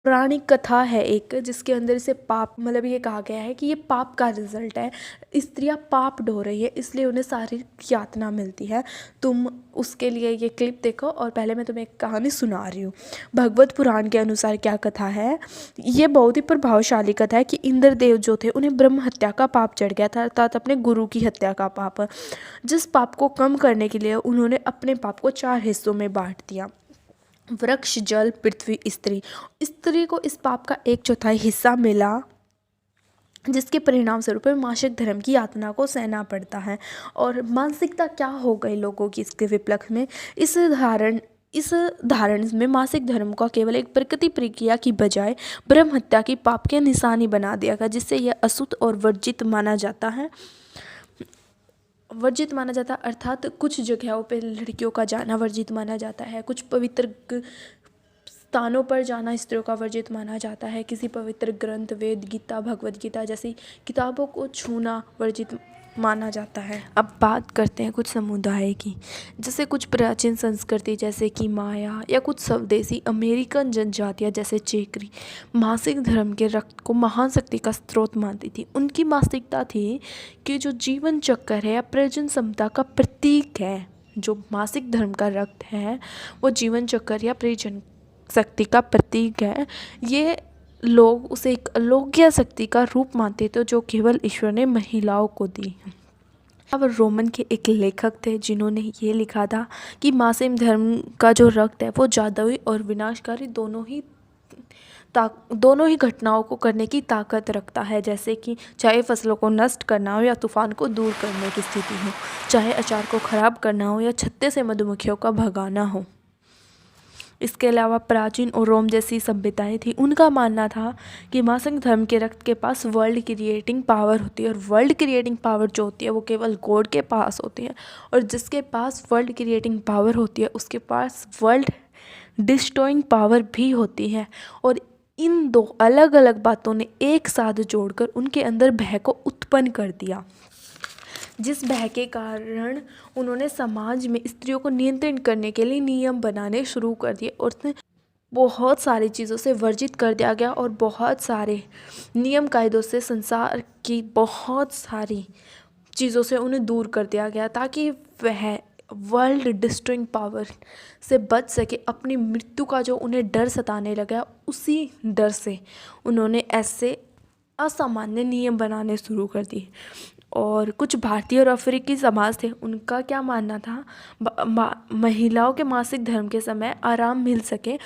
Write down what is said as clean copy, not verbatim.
पौराणिक कथा है एक, जिसके अंदर से पाप मतलब ये कहा गया है कि ये पाप का रिजल्ट है। स्त्रियां पाप ढो रही है इसलिए उन्हें शारीरिक यातना मिलती है। तुम उसके लिए ये क्लिप देखो और पहले मैं तुम्हें एक कहानी सुना रही हूँ। भगवत पुराण के अनुसार क्या कथा है, ये बहुत ही प्रभावशाली कथा है कि इंद्रदेव जो थे उन्हें ब्रह्म हत्या का पाप चढ़ गया था, अर्थात अपने गुरु की हत्या का पाप। जिस पाप को कम करने के लिए उन्होंने अपने पाप को 4 हिस्सों में बांट दिया। वृक्ष, जल, पृथ्वी, स्त्री। स्त्री को इस पाप का 1/4 हिस्सा मिला, जिसके परिणाम स्वरूप मासिक धर्म की यातना को सहना पड़ता है। और मानसिकता क्या हो गई लोगों की इसके विपलक्ष में, इस धारण में मासिक धर्म को केवल एक प्रकृति प्रक्रिया की बजाय ब्रह्म हत्या की पाप के निशानी बना दिया गया, जिससे यह अशुद्ध और वर्जित माना जाता है। अर्थात कुछ जगहों पे लड़कियों का जाना वर्जित माना जाता है, कुछ पवित्र स्थानों पर जाना स्त्रियों का वर्जित माना जाता है, किसी पवित्र ग्रंथ, वेद, गीता, भगवद गीता जैसी किताबों को छूना वर्जित माना जाता है। अब बात करते हैं कुछ समुदाय की, जैसे कुछ प्राचीन संस्कृति जैसे कि माया या कुछ स्वदेशी अमेरिकन जनजातियाँ जैसे चेकरी मासिक धर्म के रक्त को महान शक्ति का स्रोत मानती थी। उनकी मानसिकता थी कि जो जीवन चक्र है या प्रजनन क्षमता का प्रतीक है, जो मासिक धर्म का रक्त है वो जीवन चक्र या प्रजनन शक्ति का प्रतीक है। ये लोग उसे एक अलौकिक शक्ति का रूप मानते थे जो केवल ईश्वर ने महिलाओं को दी। अब रोमन के एक लेखक थे जिन्होंने ये लिखा था कि मासिक धर्म का जो रक्त है वो जादुई और विनाशकारी दोनों ही घटनाओं को करने की ताकत रखता है, जैसे कि चाहे फसलों को नष्ट करना हो या तूफान को दूर करने की स्थिति हो, चाहे अचार को खराब करना हो या छत्ते से मधुमक्खियों का भगाना हो। इसके अलावा प्राचीन और रोम जैसी सभ्यताएं थी, उनका मानना था कि मासिक धर्म के रक्त के पास वर्ल्ड क्रिएटिंग पावर होती है, और वर्ल्ड क्रिएटिंग पावर जो होती है वो केवल गॉड के पास होती है, और जिसके पास वर्ल्ड क्रिएटिंग पावर होती है उसके पास वर्ल्ड डिस्ट्रॉइंग पावर भी होती है। और इन दो अलग अलग बातों ने एक साथ जोड़कर उनके अंदर भय को उत्पन्न कर दिया, जिस भय के कारण उन्होंने समाज में स्त्रियों को नियंत्रण करने के लिए नियम बनाने शुरू कर दिए, और बहुत सारी चीज़ों से वर्जित कर दिया गया और बहुत सारे नियम कायदों से संसार की बहुत सारी चीज़ों से उन्हें दूर कर दिया गया, ताकि वह वर्ल्ड डिस्ट्रॉइंग पावर से बच सके। अपनी मृत्यु का जो उन्हें डर सताने लगा, उसी डर से उन्होंने ऐसे असामान्य नियम बनाने शुरू कर दिए। और कुछ भारतीय और अफ्रीकी समाज थे, उनका क्या मानना था, महिलाओं के मासिक धर्म के समय आराम मिल सके